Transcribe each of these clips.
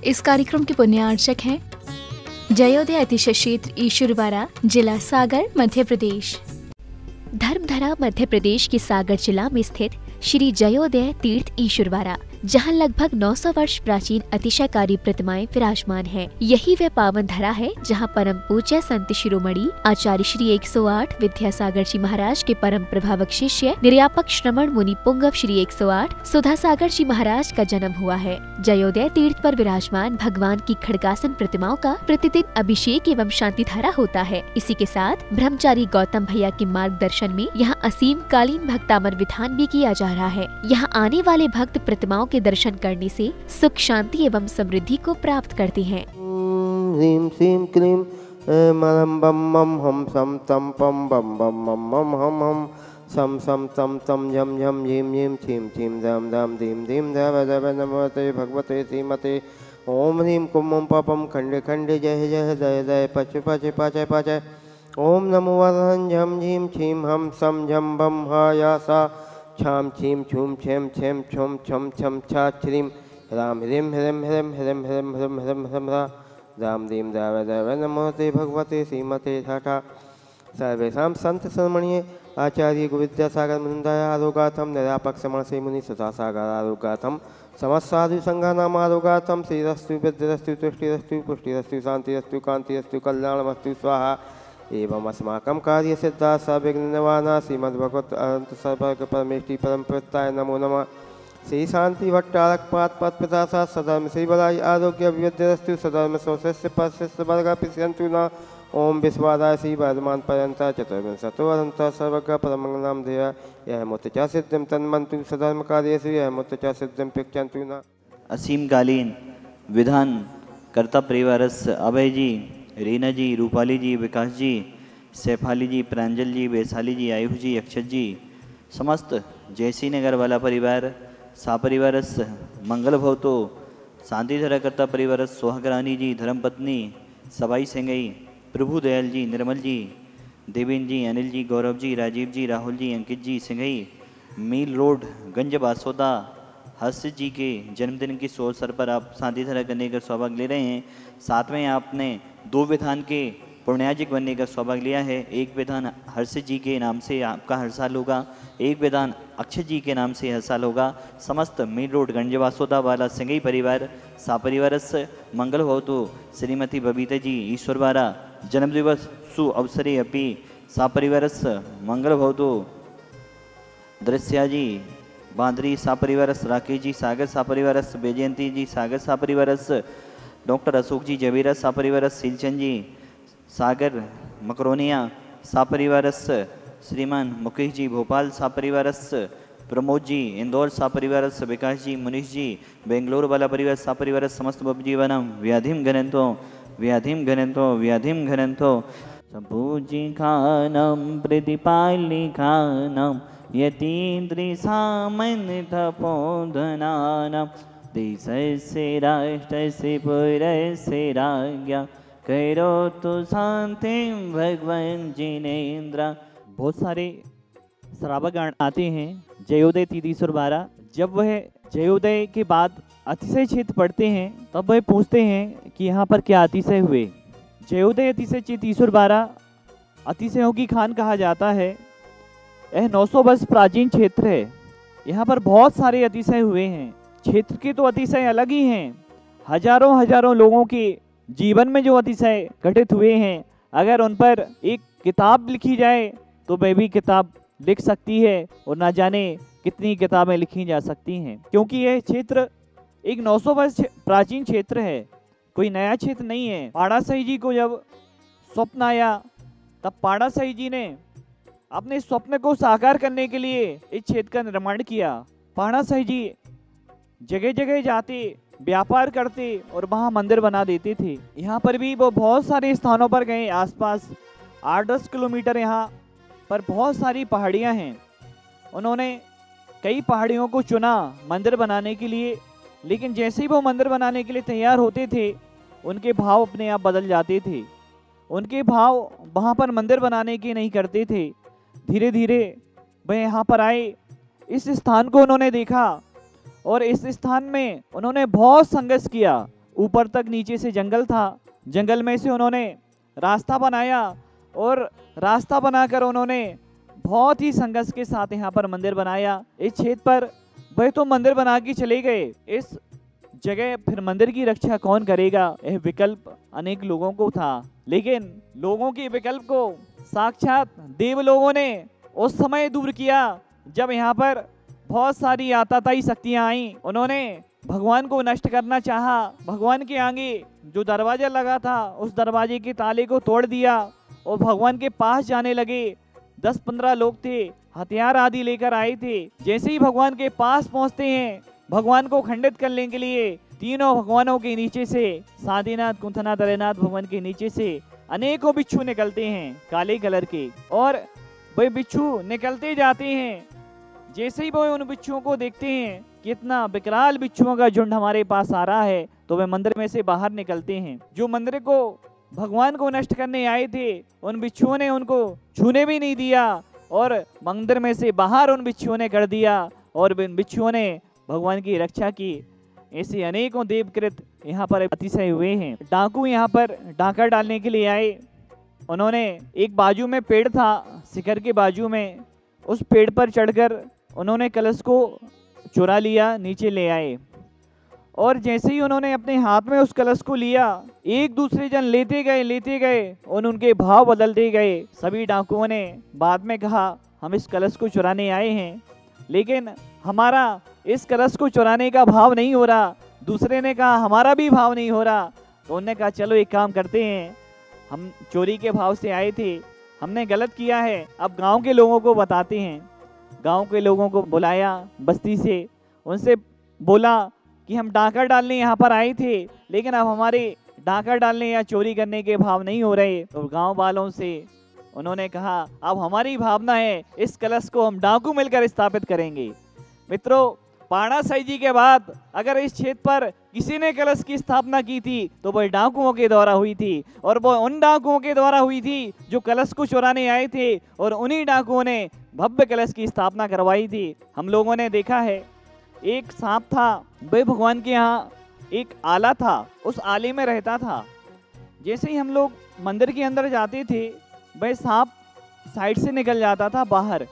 इस कार्यक्रम के पुण्यार्चक हैं जयोदय अतिशय क्षेत्र ईश्वरवाड़ा, जिला सागर, मध्य प्रदेश। धर्मधरा मध्य प्रदेश के सागर जिला में स्थित श्री जयोदय तीर्थ ईश्वरवाड़ा, जहां लगभग 900 वर्ष प्राचीन अतिशयकारी प्रतिमाएं विराजमान हैं। यही वह पावन धरा है जहां परम पूज्य संत शिरोमणि आचार्य श्री 108 विद्यासागर जी महाराज के परम प्रभावक शिष्य निर्यापक श्रमण मुनि पुंगव श्री 108 सुधा सागर जी महाराज का जन्म हुआ है। जयोदय तीर्थ पर विराजमान भगवान की खड़गासन प्रतिमाओं का प्रतिदिन अभिषेक एवं शांति धारा होता है। इसी के साथ ब्रह्मचारी गौतम भैया के मार्गदर्शन में यहाँ असीम कालीन भक्तामर विधान भी किया जा रहा है। यहाँ आने वाले भक्त प्रतिमाओं के दर्शन करने से सुख, शांति एवं समृद्धि को प्राप्त करते हैं। ह्रीं श्रीं क्लीं मम बम मम हम सम तम पम बम बम मम मम हम हम सम सम तम तम यम यम यीं यीं छीं छीं दाम दाम दीम दीम धव धव नमोते भगवते श्रीमते। ओम ह्रीं कुम पपम खंडे खंडे जय जय जय जय पच पच पच पच। ओम नमो वरहं झम झीं छीं हम सम झम बम हा या सा छाम छीम छूम छेम छेम छुम छम छम छा छ्रीं राम ह्रीं ह्रीं ह्रीं ह्रीं ह्रीं ह्रीं ह्रीं ह्रीं राम दीम देव देव नमोते भगवते श्रीमते ठाठा। सर्वेषां संत शर्मणीय आचार्य गुरुविद्यासागर मुनिंदाय आरोगार्थम निर्यापक श्रमण से मुनि सुधा सागर आरोगार्थम समस्त साधु संघानाम आरोगार्थम श्रीरस्तु विद्यरस्तु तुष्टिरस्तु पुष्टिरस्तु शांतिरस्तु कांतिरस्तु कल्याणमस्तु स्वाहा। एवं अस्माकं कार्य सिद्धा सविघ्न निवारणा श्रीमद्भगवत अनंत सर्वज्ञ परमेष्टि परम प्रत्याय नमो नमः। श्री शांति भट्टारक पाद पद पिता सा सधर्म श्री बलाई आरोग्य अभिवृद्धिरस्तु सधर्म स्वशिष्य परशिष्य वर्ग पिष्यन्तु न। ओम विश्वादाय श्री वर्धमान पर्यंत चतुर्विंशतो अनंत सर्वज्ञ परमंगलाम ध्येय यह मुत च सिद्धिं तन्मन्तु सधर्म कार्येषु यह मुत च सिद्धिं पिक्षन्तु न। असीम कालीन विधान कर्ता परिवारस अभय जी, रीना जी, रूपाली जी, विकास जी, सैफाली जी, प्रांजल जी, वैशाली जी, आयुष जी, अक्षत जी, समस्त जयसी नगर वाला परिवार सापरिवारस मंगल भवतो, शांति धराकर्ता परिवारस सुहागरानी जी, धर्मपत्नी सबाई सेंगई, प्रभु दयाल जी, निर्मल जी, देवेन जी, अनिल जी, गौरव जी, राजीव जी, राहुल जी, अंकित जी, सिंघई, मील रोड, गंज बासोदा, हर्ष जी के जन्मदिन की शुभ अवसर पर आप शांति धरा करने का सौभाग्य ले रहे हैं। साथ में आपने 2 विधान के पुण्याजिक बनने का सौभाग्य लिया है। एक विधान हर्ष जी के नाम से आपका हर साल होगा, एक विधान अक्षय जी के नाम से हर साल होगा। समस्त मील रोड गंजवासोदा वाला सिंगई परिवार सापरिवारस मंगल भवतु। श्रीमती बबीता जी ईश्वरवाड़ा जन्मदिवस सु अवसरे अपि सापरिवारस मंगल भवतु। दृश्या जी बांद्री सापरिवारस, राकेश जी सागर सापरिवारस, वैजयंती जी सागर सापरिवारस, डॉक्टर अशोक जी जवेरा सापरिवारस, सीलचंद जी सागर मकरोनिया सापरिवारस, श्रीमान मुकेश जी भोपाल सापरिवारस, प्रमोद जी इंदौर सापरिवारस, विकास जी मुनीष जी बेंगलोर वाला परिवार सापरिवारस। समस्त बबजीवनम व्याधिम घनंतो व्याधिम घनंतो व्याधिम घनंतो सबूजी खानम प्रतिपाली खानम यतीन्द्रि सामन्य तपोधनानां देशस्य राष्ट्रस्य पुरस्य राज्ञा करोतु शांतिं भगवान जिनेन्द्र। बहुत सारे श्रावकगण आते हैं जयोदय तीर्थीश्वरवाड़ा। जब वह जयोदय के बाद अतिशय क्षेत्र पढ़ते हैं तब वह पूछते हैं कि यहाँ पर क्या अतिशय हुए। जयोदय अतिशय तीर्थीश्वरवाड़ा अतिशयों की खान कहा जाता है। यह 900 वर्ष प्राचीन क्षेत्र है। यहाँ पर बहुत सारे अतिशय हुए हैं। क्षेत्र के तो अतिशय अलग ही हैं। हजारों हजारों लोगों के जीवन में जो अतिशय घटित हुए हैं, अगर उन पर एक किताब लिखी जाए तो वह भी किताब लिख सकती है और ना जाने कितनी किताबें लिखी जा सकती हैं। क्योंकि यह क्षेत्र एक 900 वर्ष प्राचीन क्षेत्र है, कोई नया क्षेत्र नहीं है। पाड़ा साई जी को जब स्वप्न आया तब पाड़ा साई जी ने अपने स्वप्न को साकार करने के लिए इस क्षेत्र का निर्माण किया। पाड़ा साई जी जगह जगह जाते, व्यापार करते और वहाँ मंदिर बना देते थे। यहाँ पर भी वो बहुत सारे स्थानों पर गए। आसपास 8-10 किलोमीटर यहाँ पर बहुत सारी पहाड़ियाँ हैं। उन्होंने कई पहाड़ियों को चुना मंदिर बनाने के लिए, लेकिन जैसे ही वो मंदिर बनाने के लिए तैयार होते थे उनके भाव अपने आप बदल जाते थे। उनके भाव वहाँ पर मंदिर बनाने के नहीं करते थे। धीरे धीरे वह यहाँ पर आए, इस स्थान को उन्होंने देखा और इस स्थान में उन्होंने बहुत संघर्ष किया। ऊपर तक नीचे से जंगल था। जंगल में से उन्होंने रास्ता बनाया और रास्ता बनाकर उन्होंने बहुत ही संघर्ष के साथ यहाँ पर मंदिर बनाया। इस क्षेत्र पर वह तो मंदिर बना के चले गए, इस जगह फिर मंदिर की रक्षा कौन करेगा, यह विकल्प अनेक लोगों को था। लेकिन लोगों के विकल्प को साक्षात देव लोगों ने उस समय दूर किया जब यहाँ पर बहुत सारी आताताई शक्तियाँ आईं। उन्होंने भगवान को नष्ट करना चाहा। भगवान के आगे जो दरवाजा लगा था उस दरवाजे के ताले को तोड़ दिया और भगवान के पास जाने लगे। 10-15 लोग थे, हथियार आदि लेकर आए थे। जैसे ही भगवान के पास पहुंचते हैं, भगवान को खंडित करने के लिए तीनों भगवानों के नीचे से, सादीनाथ, कुंथनाथ, अरेनाथ भगवान के नीचे से अनेकों बिच्छू निकलते हैं काले कलर के, और वह बिच्छू निकलते जाते हैं। जैसे ही वो उन बिच्छुओं को देखते हैं, कितना विकराल बिच्छुओं का झुंड हमारे पास आ रहा है, तो वे मंदिर में से बाहर निकलते हैं। जो मंदिर को भगवान को नष्ट करने आए थे, उन बिच्छुओं ने उनको छूने भी नहीं दिया और मंदिर में से बाहर उन बिच्छुओं ने कर दिया और इन बिच्छुओं ने भगवान की रक्षा की। ऐसे अनेकों देवकृत यहाँ पर अतिशय हुए हैं। डाकू यहाँ पर डाका डालने के लिए आए। उन्होंने एक बाजू में पेड़ था, शिखर के बाजू में, उस पेड़ पर चढ़कर उन्होंने कलश को चुरा लिया, नीचे ले आए। और जैसे ही उन्होंने अपने हाथ में उस कलश को लिया, एक दूसरे जन लेते गए और उनके भाव बदलते गए। सभी डाकुओं ने बाद में कहा, हम इस कलश को चुराने आए हैं, लेकिन हमारा इस कलश को चुराने का भाव नहीं हो रहा। दूसरे ने कहा, हमारा भी भाव नहीं हो रहा। तो उन्होंने कहा, चलो एक काम करते हैं, हम चोरी के भाव से आए थे, हमने गलत किया है, अब गांव के लोगों को बताते हैं। गांव के लोगों को बुलाया बस्ती से, उनसे बोला कि हम डाका डालने यहाँ पर आए थे, लेकिन अब हमारे डाका डालने या चोरी करने के भाव नहीं हो रहे। तो गांव वालों से उन्होंने कहा, अब हमारी भावना है, इस कलश को हम डाकू मिलकर स्थापित करेंगे। मित्रों, पाणा साई जी के बाद अगर इस क्षेत्र पर किसी ने कलश की स्थापना की थी तो वह डाकुओं के द्वारा हुई थी, और वो उन डाकुओं के द्वारा हुई थी जो कलश को चुराने आए थे, और उन्हीं डाकुओं ने भव्य कलश की स्थापना करवाई थी। हम लोगों ने देखा है, एक सांप था, वह भगवान के यहाँ एक आला था, उस आले में रहता था। जैसे ही हम लोग मंदिर के अंदर जाते थे, वह सांप साइड से निकल जाता था बाहर।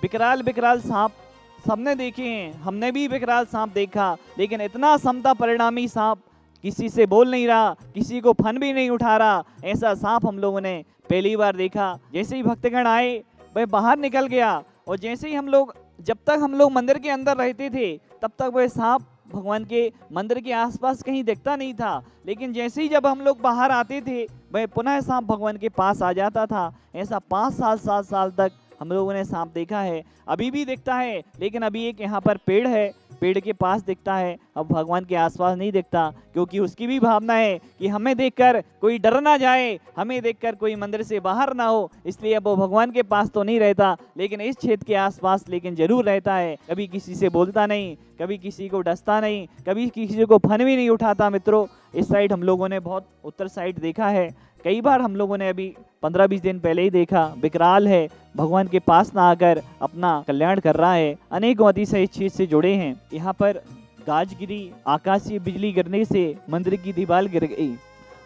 विकराल सांप सबने देखे हैं, हमने भी विकराल सांप देखा, लेकिन इतना समता परिणामी सांप, किसी से बोल नहीं रहा, किसी को फन भी नहीं उठा रहा, ऐसा सांप हम लोगों ने पहली बार देखा। जैसे ही भक्तगण आए, वह बाहर निकल गया, और जैसे ही जब तक हम लोग मंदिर के अंदर रहते थे, तब तक वह सांप भगवान के मंदिर के आसपास कहीं दिखता नहीं था। लेकिन जैसे ही जब हम लोग बाहर आते थे, वह पुनः सांप भगवान के पास आ जाता था। ऐसा 5-7 साल तक हम लोगों ने सांप देखा है। अभी भी दिखता है, लेकिन अभी एक यहाँ पर पेड़ है, पेड़ के पास दिखता है, अब भगवान के आसपास नहीं दिखता, क्योंकि उसकी भी भावना है कि हमें देखकर कोई डर ना जाए, हमें देखकर कोई मंदिर से बाहर ना हो, इसलिए अब वो भगवान के पास तो नहीं रहता, लेकिन इस क्षेत्र के आसपास लेकिन जरूर रहता है। कभी किसी से बोलता नहीं, कभी किसी को डसता नहीं, कभी किसी को फन भी नहीं उठाता। मित्रों, इस साइड हम लोगों ने बहुत उत्तर साइड देखा है, कई बार हम लोगों ने अभी 15-20 दिन पहले ही देखा। विकराल है, भगवान के पास ना आकर अपना कल्याण कर रहा है। अनेकों अतिशय इस चीज से जुड़े हैं। यहाँ पर गाज गिरी, आकाशीय बिजली गिरने से मंदिर की दीवार गिर गई।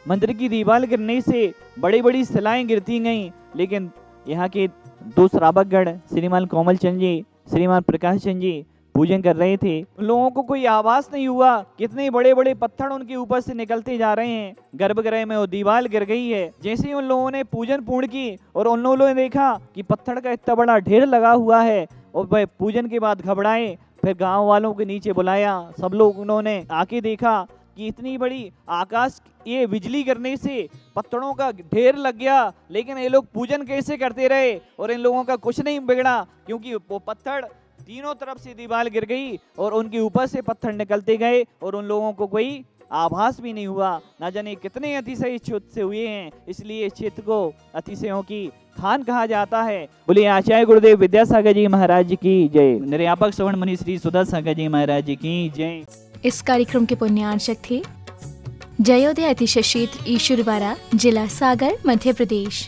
मंदिर की दीवार गिरने से बड़ी बड़ी शिलाएं गिरती गईं, लेकिन यहाँ के 2 श्रावकगण, श्रीमान कोमल चंद जी, श्रीमान प्रकाश चंद जी पूजन कर रहे थे। उन लोगों को कोई आवाज नहीं हुआ, कितने बड़े बड़े पत्थर उनके ऊपर से निकलते जा रहे हैं। गर्भगृह में वो दीवार गिर गई है। जैसे ही उन लोगों ने पूजन पूर्ण की और उन लोगों ने देखा कि पत्थर का इतना बड़ा ढेर लगा हुआ है, और वह पूजन के बाद घबराए, फिर गांव वालों के नीचे बुलाया। सब लोग उन्होंने आके देखा कि इतनी बड़ी आकाश, ये बिजली गिरने से पत्थरों का ढेर लग गया, लेकिन ये लोग पूजन कैसे करते रहे और इन लोगों का कुछ नहीं बिगड़ा, क्योंकि वो पत्थर तीनों तरफ से दीवार गिर गई और उनके ऊपर से पत्थर निकलते गए और उन लोगों को कोई आभास भी नहीं हुआ। ना जाने कितने अतिशय इस क्षेत्र से हुए हैं, इसलिए इस क्षेत्र को अतिशयों की खान कहा जाता है। बोलिए आचार्य गुरुदेव विद्यासागर जी महाराज की जय। निर्यापक श्रवण मुनि श्री सुधा सागर जी महाराज की जय। इस कार्यक्रम के पुण्यार्चक थे जयोदय अतिशय क्षेत्र ईश्वरवाड़ा, जिला सागर, मध्य प्रदेश।